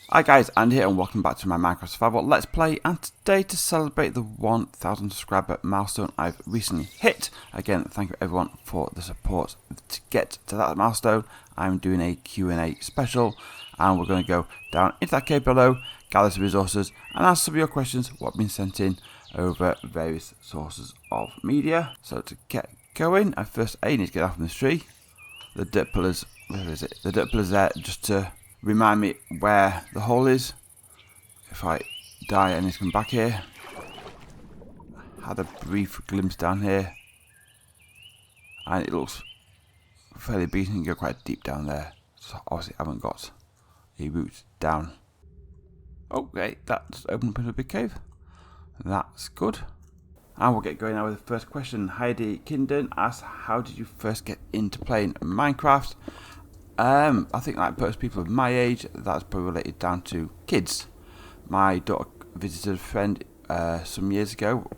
Hi guys, Andy here and welcome back to my Minecraft Survival Let's Play, and today to celebrate the 1000 subscriber milestone I've recently hit. Again, thank you everyone for the support. To get to that milestone, I'm doing a Q&A special and we're going to go down into that cave below, gather some resources and answer some of your questions what have been sent in over various sources of media. So to get going, I first need to get off from this tree. The dirt pillars, where is it? The dirt pillars there just to remind me where the hole is. If I die, I need to come back here. Had a brief glimpse down here, and it looks fairly big. You can go quite deep down there. So obviously, I haven't got a route down. Okay, that's opened up into a big cave. That's good. And we'll get going now with the first question. Heidi Kinden asks, how did you first get into playing Minecraft? I think like most people of my age, that's probably related down to kids. My daughter visited a friend some years ago,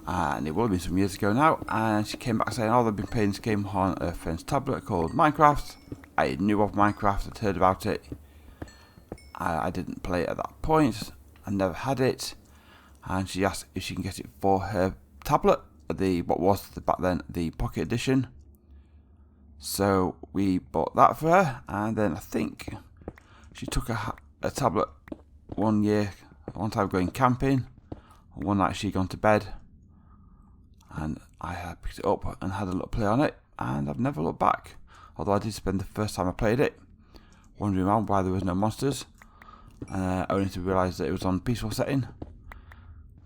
and it will have been some years ago now, and she came back saying, oh, they've been playing this game on a friend's tablet called Minecraft. I knew of Minecraft, I'd heard about it. I didn't play it at that point, I never had it, and she asked if she can get it for her tablet, what was back then the Pocket Edition. So we bought that for her, and then I think she took a tablet one time going camping. One night she'd gone to bed, and I had picked it up and had a little play on it, and I've never looked back. Although I did spend the first time I played it wondering around why there was no monsters, only to realise that it was on peaceful setting,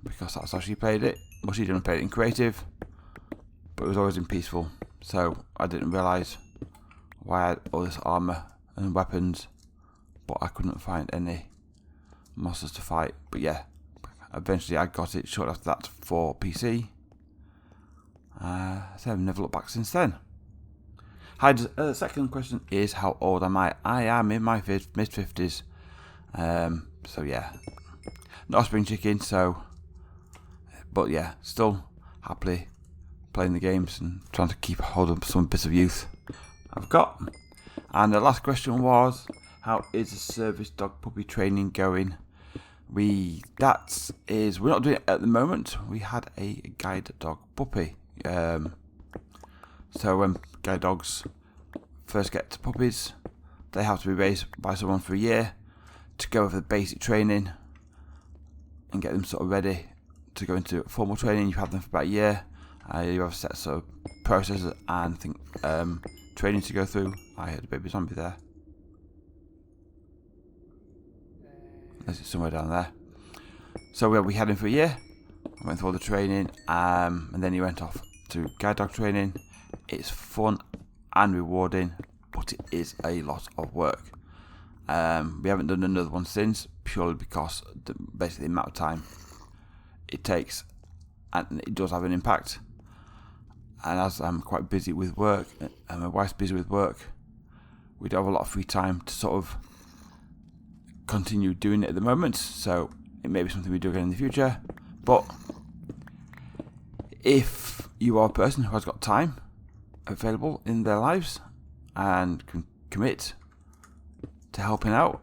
because that's how she played it. Well, she didn't play it in creative, but it was always in peaceful. So I didn't realise why I had all this armour and weapons, but I couldn't find any monsters to fight. But yeah, eventually I got it shortly after that for PC. So I've never looked back since then. The second question is, how old am I? I am in my mid-50s. So yeah, not a spring chicken, but yeah, still happily playing the games and trying to keep hold of some bits of youth I've got. And the last question was, how is the service dog puppy training going? We're not doing it at the moment. We had a guide dog puppy. So when guide dogs first get to puppies, they have to be raised by someone for a year to go over the basic training and get them sort of ready to go into formal training. You have them for about a year. You have a set sort of processes and training to go through. I heard a baby zombie there. There's it somewhere down there. So we had him for a year. I went through all the training, and then he went off to guide dog training. It's fun and rewarding, but it is a lot of work. We haven't done another one since, purely because basically the amount of time it takes, and it does have an impact. And as I'm quite busy with work, and my wife's busy with work, we don't have a lot of free time to sort of continue doing it at the moment. So it may be something we do again in the future. But if you are a person who has got time available in their lives and can commit to helping out,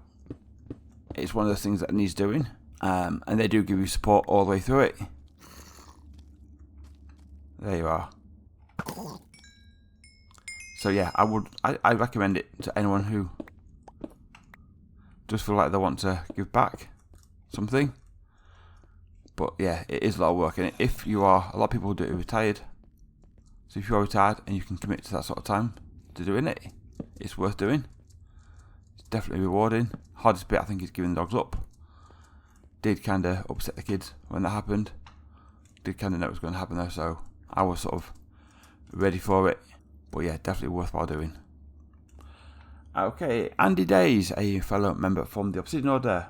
it's one of those things that needs doing. And they do give you support all the way through it. There you are. So yeah, I recommend it to anyone who does feel like they want to give back something. But yeah, it is a lot of work, and if you are, a lot of people do it retired. So if you are retired and you can commit to that sort of time to doing it, it's worth doing. It's definitely rewarding. Hardest bit I think is giving the dogs up. Did kind of upset the kids when that happened. Did kind of know it was going to happen though, so I was sort of ready for it. But yeah, definitely worthwhile doing. Okay, Andy Days, a fellow member from the Obsidian Order.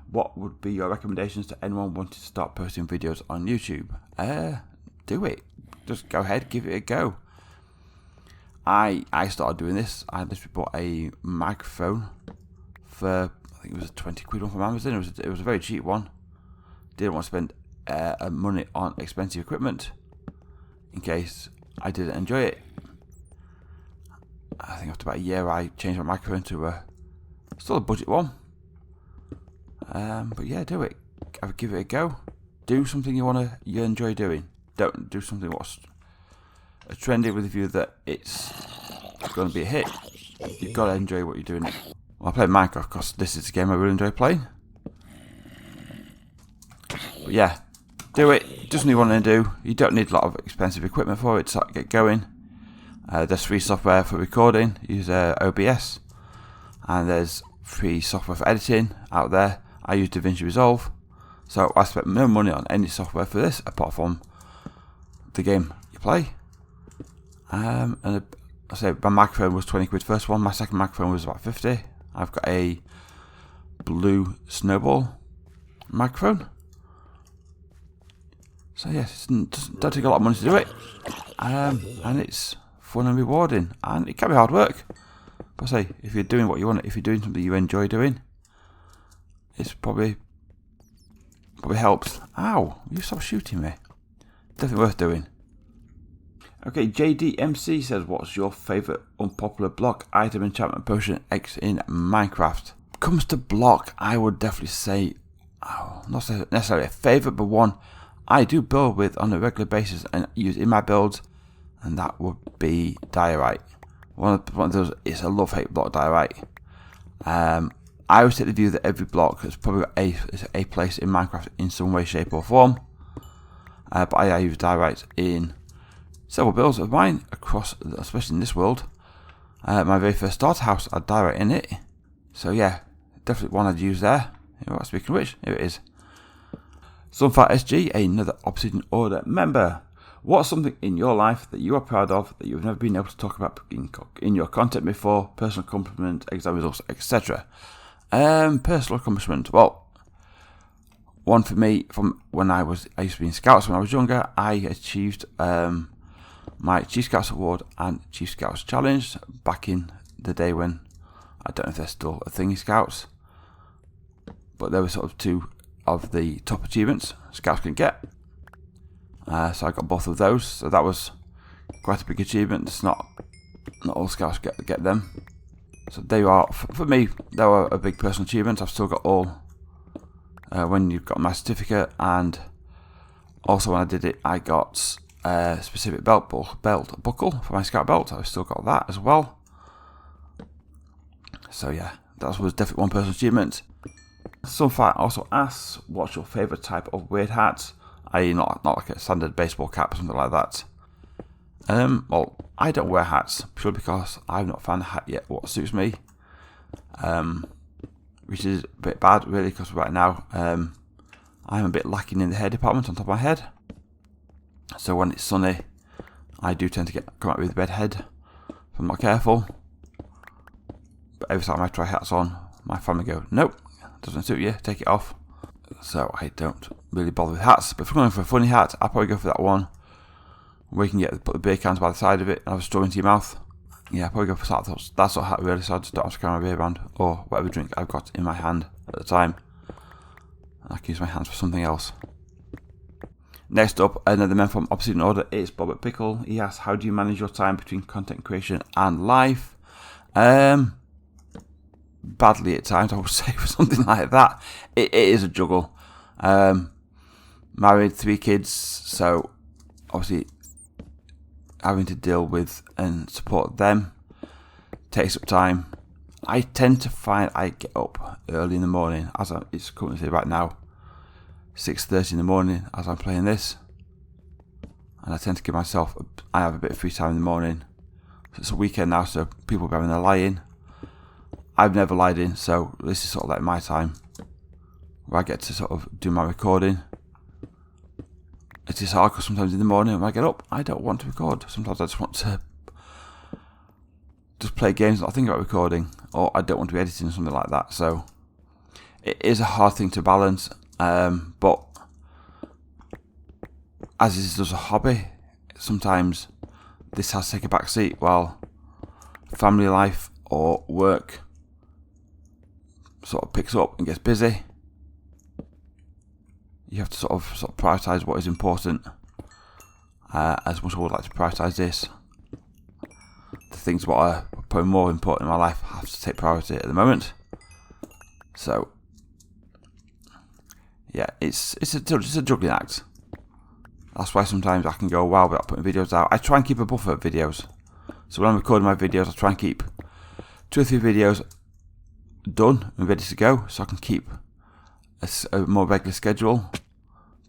What would be your recommendations to anyone wanting to start posting videos on YouTube? Do it. Just go ahead, give it a go. I started doing this. I literally bought a microphone for, I think it was a 20 quid one from Amazon. It was a very cheap one. Didn't want to spend money on expensive equipment in case I didn't enjoy it. I think after about a year I changed my microphone to still a budget one, But yeah, do it. Give it a go. Do something you enjoy doing. Don't do something what's trendy with the view that it's going to be a hit. You've got to enjoy what you're doing. Well, I play Minecraft because this is a game I really enjoy playing. But yeah, do it. Just what you want to do. You don't need a lot of expensive equipment for it to get going. There's free software for recording. Use OBS. And there's free software for editing out there. I use DaVinci Resolve. So I spent no money on any software for this apart from the game you play. And I say my microphone was 20 quid first one. My second microphone was about 50. I've got a blue Snowball microphone. So yes, it doesn't take a lot of money to do it. And it's fun and rewarding. And it can be hard work. But I say, if you're doing what you want, if you're doing something you enjoy doing, it's probably helps. Ow, you stop shooting me. Definitely worth doing. Okay, JDMC says, what's your favourite unpopular block, item, enchantment, potion, X in Minecraft? Comes to block, I would definitely say, not necessarily a favourite, but one I do build with on a regular basis and use in my builds, and that would be diorite. One of those is a love-hate block, diorite. I always take the view that every block has probably got a place in Minecraft in some way, shape or form. But I use diorite in several builds of mine across, especially in this world. My very first starter house had diorite in it. So yeah, definitely one I'd use there. Speaking of which, here it is. Sunfire SG, another Obsidian Order member. What's something in your life that you are proud of that you've never been able to talk about in your content before? Personal accomplishment, exam results, etc. Personal accomplishment. Well, one for me from when I used to be in Scouts when I was younger. I achieved my Chief Scouts Award and Chief Scouts Challenge back in the day when, I don't know if they're still a thing in Scouts, but they were sort of two of the top achievements Scouts can get. So I got both of those, so that was quite a big achievement. It's not all Scouts get them. So they are, for me, they were a big personal achievement. I've still got all, when you've got my certificate, and also when I did it, I got a specific belt buckle for my Scout belt. I've still got that as well. So yeah, that was definitely one personal achievement. Sunfire also asks, what's your favourite type of weird hat? I.e. not like a standard baseball cap or something like that. Well, I don't wear hats purely because I've not found a hat yet what suits me. Which is a bit bad really, because right now I'm a bit lacking in the hair department on top of my head. So when it's sunny, I do tend to come out with a red head if I'm not careful. But every time I try hats on, my family go, nope, doesn't suit you, take it off. So I don't really bother with hats. But if I'm going for a funny hat, I'll probably go for that one where you can put the beer cans by the side of it and have a straw into your mouth. Yeah, I'll probably go for that sort of hat really, so I just don't have to carry my beer around or whatever drink I've got in my hand at the time. I can use my hands for something else. Next up, another member from Obsidian Order is Bobbert Pickle. He asks, how do you manage your time between content creation and life? Badly at times, I would say, for something like that. It is a juggle. Married, 3 kids, so obviously having to deal with and support them takes up time. I tend to find I get up early in the morning, as it's currently right now, 6:30 in the morning as I'm playing this, and I tend to give myself, I have a bit of free time in the morning. It's a weekend now, so people will be having their lie-in. I've never lied in, so this is sort of like my time where I get to sort of do my recording. It is hard because sometimes in the morning when I get up, I don't want to record. Sometimes I just want to just play games and not think about recording, or I don't want to be editing or something like that. So it is a hard thing to balance, but as this is a hobby, sometimes this has to take a back seat while family life or work sort of picks up and gets busy. You have to sort of prioritise what is important. As much as I would like to prioritise this, the things that are probably more important in my life have to take priority at the moment. So yeah, it's a juggling act. That's why sometimes I can go a while without putting videos out. I try and keep a buffer of videos. So when I'm recording my videos, I try and keep 2 or 3 videos done and ready to go, so I can keep a more regular schedule.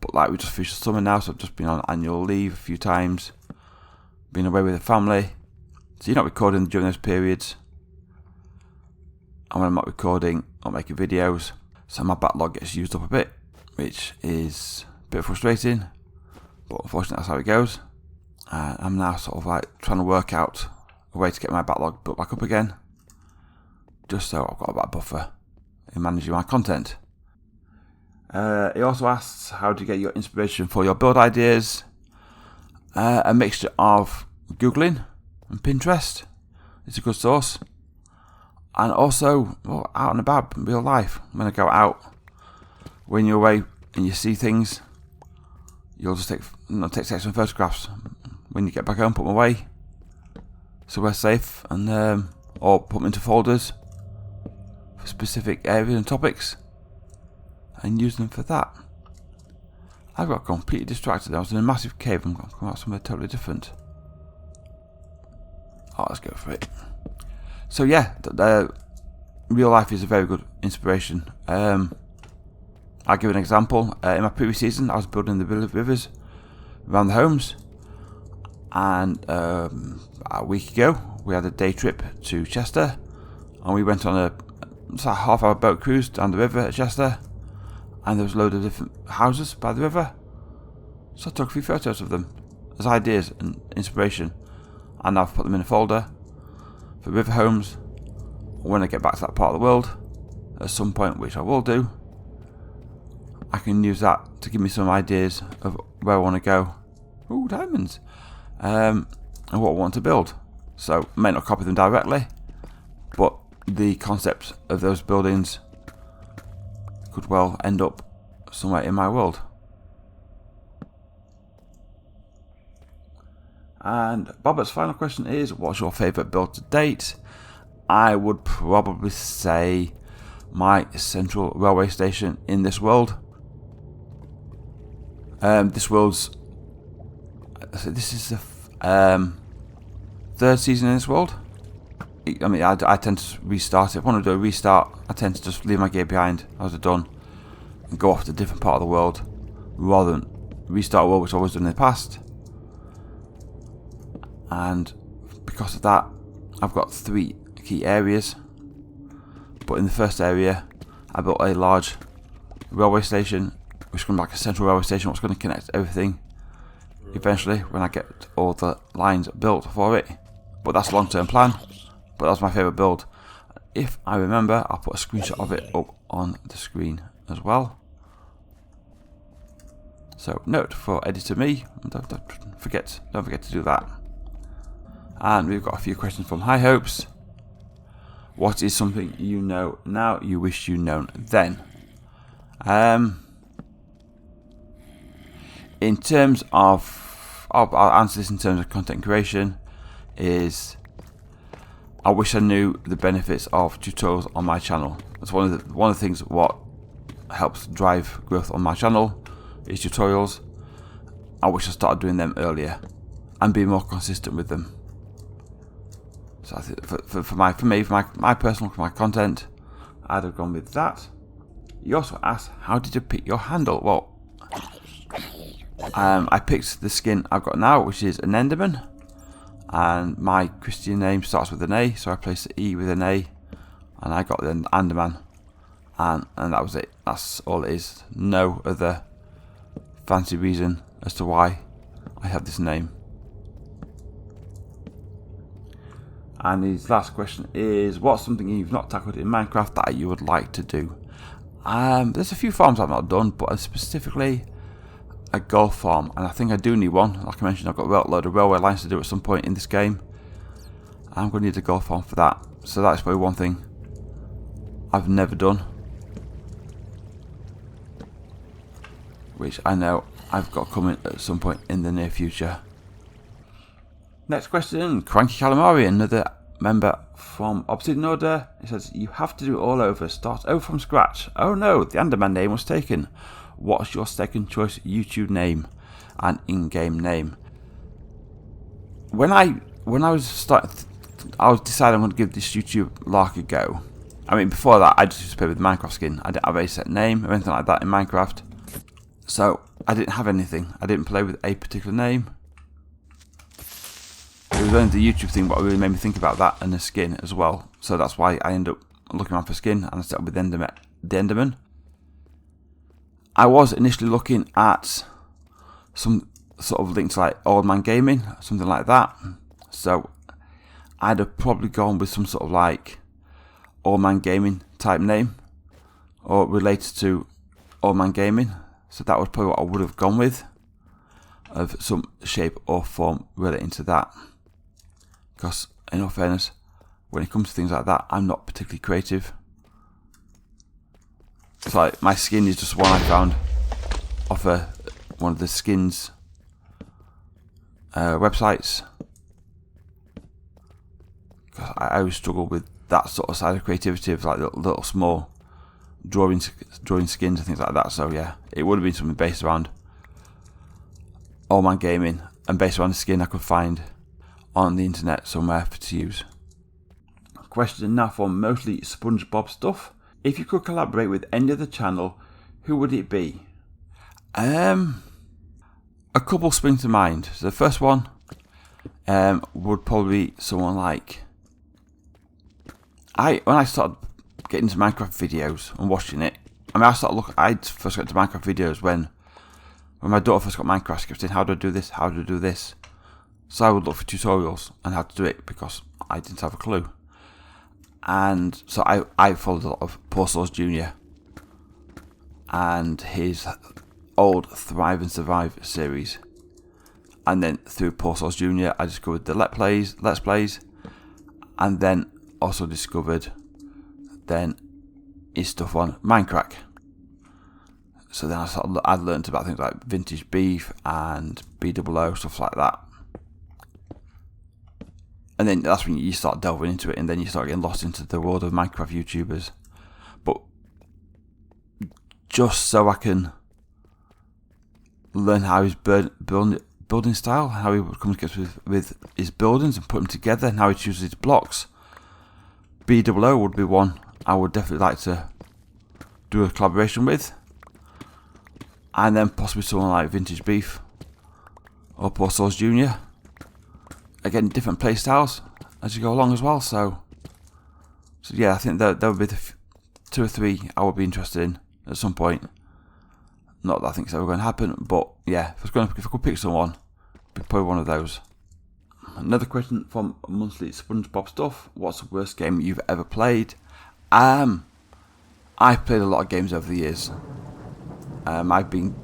But like, we just finished the summer now, so I've just been on annual leave a few times, been away with the family, so you're not recording during those periods. And when I'm not recording or making videos, so my backlog gets used up a bit, which is a bit frustrating, but unfortunately that's how it goes. I'm now sort of like trying to work out a way to get my backlog built back up again, just so I've got a bit of buffer in managing my content. He also asks, how do you get your inspiration for your build ideas? A mixture of Googling and Pinterest is a good source, and also out and about in real life. When I go out, when you're away and you see things, you'll just take some photographs. When you get back home, put them away somewhere safe, and or put them into folders for specific areas and topics, and use them for that. I got completely distracted. I was in a massive cave and come out somewhere totally different. Oh, let's go for it. So yeah, real life is a very good inspiration. I'll give an example. In my previous season, I was building the rivers around the homes, and a week ago we had a day trip to Chester, and we went on a half-hour boat cruise down the river at Chester, and there was a load of different houses by the river, so I took a few photos of them as ideas and inspiration, and I've put them in a folder for river homes. When I get back to that part of the world at some point, which I will do, I can use that to give me some ideas of where I want to go. Ooh, diamonds! And what I want to build. So I may not copy them directly, but the concept of those buildings could well end up somewhere in my world. And Robert's final question is, what's your favourite build to date? I would probably say my central railway station in this world. This is the 3rd season in this world. I mean, I tend to restart it. If I want to do a restart, I tend to just leave my gear behind as I'm done and go off to a different part of the world, rather than restart a world, which I've always done in the past. And because of that, I've got 3 key areas. But in the first area, I built a large railway station, which is going to be like a central railway station, which is going to connect everything eventually when I get all the lines built for it. But that's a long-term plan. But that's my favourite build. If I remember, I'll put a screenshot of it up on the screen as well. So note for editor me, don't forget to do that. And we've got a few questions from High Hopes. What is something you know now you wish you known then? In terms of, I'll answer this in terms of content creation, is I wish I knew the benefits of tutorials on my channel. That's one of the things what helps drive growth on my channel is tutorials. I wish I started doing them earlier and being more consistent with them. So I think for my personal content, I'd have gone with that. You also asked, how did you pick your handle? Well, I picked the skin I've got now, which is an Anderman, and my Christian name starts with an A, so I placed the E with an A, and I got the Anderman, and that was it. That's all it is. No other fancy reason as to why I have this name. And his last question is, what's something you've not tackled in Minecraft that you would like to do? There's a few farms I've not done, but specifically a golf farm, and I think I do need one. Like I mentioned, I've got a load of railway lines to do at some point in this game. I'm going to need a golf farm for that. So that's probably one thing I've never done, which I know I've got coming at some point in the near future. Next question, Cranky Calamari, another member from Obsidian Order. It says, you have to do it all over, start over from scratch. Oh no, the Anderman name was taken. what's your second choice YouTube name and in-game name? When I was deciding I'm going to give this YouTube lark a go. I mean, before that, I just used to play with the Minecraft skin. I didn't have a set name or anything like that in Minecraft. So, I didn't have anything. I didn't play with a particular name. It was only the YouTube thing what really made me think about that and the skin as well. So that's why I ended up looking around for skin and I set up with the Enderman. I was initially looking at some sort of link to like Old Man Gaming, something like that. So I'd have probably gone with some sort of like Old Man Gaming type name or related to Old Man Gaming. So that was probably what I would have gone with, of some shape or form relating to that. Because in all fairness, when it comes to things like that, I'm not particularly creative. It's like my skin is just one I found off one of the skins websites. Because I always struggle with that sort of side of creativity of like little small drawing skins and things like that. So yeah, it would have been something based around Old Man Gaming and based around the skin I could find on the internet somewhere to use. Question now for mostly SpongeBob stuff. If you could collaborate with any other channel, who would it be? A couple spring to mind. So the first one would probably be someone like when I started getting into Minecraft videos and watching it. I mean, I first got into Minecraft videos when my daughter first got Minecraft. She kept saying, "How do I do this? How do I do this?" So I would look for tutorials on how to do it because I didn't have a clue. And so I followed a lot of Poor Souls Jr. and his old Thrive and Survive series. And then through Poor Souls Jr. I discovered the Let's Plays, and then also discovered then his stuff on Minecraft. So then I learned about things like Vintage Beef and BOO, stuff like that. And then that's when you start delving into it, and then you start getting lost into the world of Minecraft YouTubers. But just so I can learn how his building style, how he would come together with his buildings and put them together, and how he chooses his blocks, BOO would be one I would definitely like to do a collaboration with. And then possibly someone like Vintage Beef or Poor Souls Jr. Again, different play styles as you go along as well. So yeah, I think there would be the 2 or 3 I would be interested in at some point. Not that I think it's ever going to happen, but yeah, if I could pick someone, it'd be probably one of those. Another question from monthly SpongeBob stuff. What's the worst game you've ever played? I've played a lot of games over the years. I've been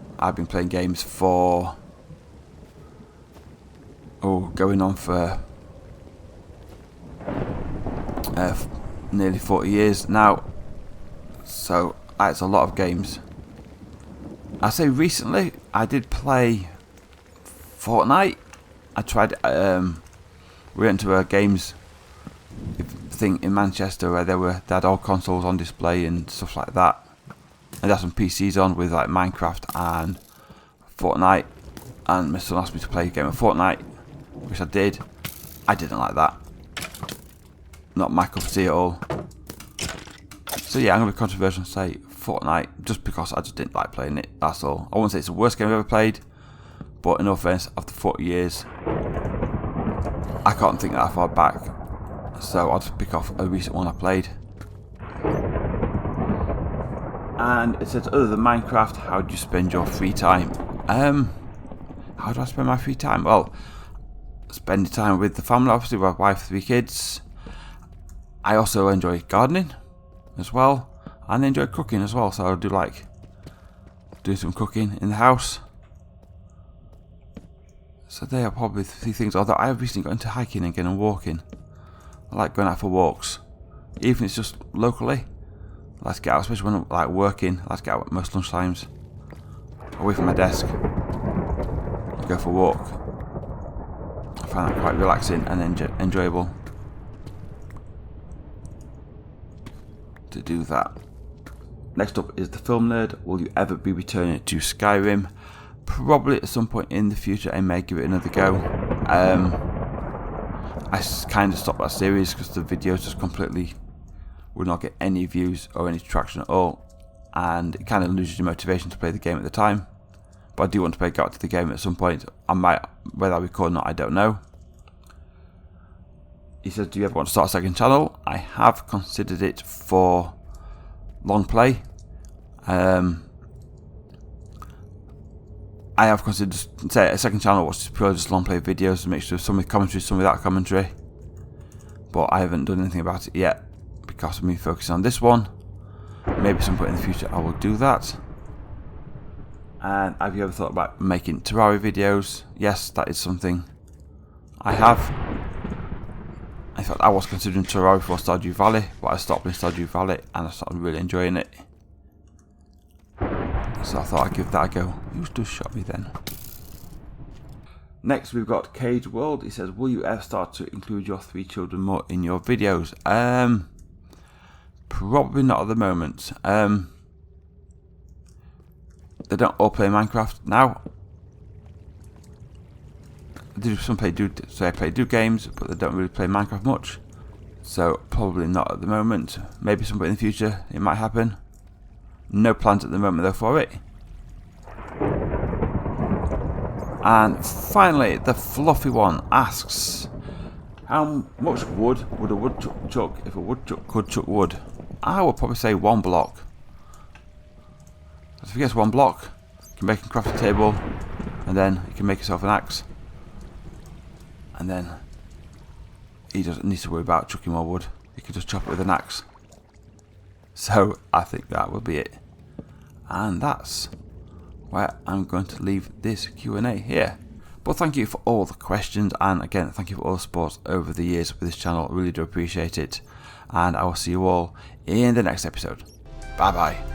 playing games for going on for nearly 40 years now. So it's a lot of games. I say recently I did play Fortnite. I tried. We went to a games thing in Manchester where they had all consoles on display and stuff like that. And they had some PCs on with like Minecraft and Fortnite. And my son asked me to play a game of Fortnite, which I did. I didn't like that. Not my cup of tea at all. So yeah, I'm going to be controversial and say Fortnite, just because I just didn't like playing it, that's all. I wouldn't say it's the worst game I've ever played, but in all fairness, after 40 years, I can't think that far back. So I'll just pick off a recent one I played. And it says, other than Minecraft, how do you spend your free time? How do I spend my free time? Well, spending time with the family, obviously, with my wife, 3 kids. I also enjoy gardening as well, and I enjoy cooking as well, so I do like doing some cooking in the house. So they are probably 3 things, although I have recently got into hiking again and walking. I like going out for walks, even if it's just locally. I like to get out, especially when I'm like working. I like to get out at most lunchtimes, away from my desk, and go for a walk. I find that quite relaxing and enjoyable to do that. Next up is the film nerd. Will you ever be returning to Skyrim? Probably at some point in the future. I may give it another go. I kind of stopped that series because the videos just completely would not get any views or any traction at all, and it kind of loses your motivation to play the game at the time. But I do want to go out to the game at some point. I might, whether I record or not, I don't know. He says, do you ever want to start a second channel? I have considered it for long play. I have considered say a second channel which is purely just long play videos, a mixture of some with commentary, some without commentary. But I haven't done anything about it yet because of me focusing on this one. Maybe some point in the future I will do that. And have you ever thought about making Terraria videos? Yes, that is something I have. In fact, I was considering Cherof for Stardew Valley, but I stopped in Stardew Valley and I started really enjoying it. So I thought I'd give that a go. Who's just shot me then? Next we've got Cage World. He says, will you ever start to include your 3 children more in your videos? Probably not at the moment. They don't all play Minecraft now. Some play do games, but they don't really play Minecraft much. So probably not at the moment. Maybe sometime in the future it might happen. No plans at the moment though for it. And finally, the fluffy one asks, how much wood would a woodchuck chuck if a woodchuck could chuck wood? I would probably say 1 block. If he gets 1 block, you can make a crafting table, and then you can make yourself an axe. And then he doesn't need to worry about chucking more wood. You can just chop it with an axe. So I think that will be it. And that's where I'm going to leave this Q&A here. But thank you for all the questions, and again thank you for all the support over the years with this channel. I really do appreciate it. And I will see you all in the next episode. Bye bye.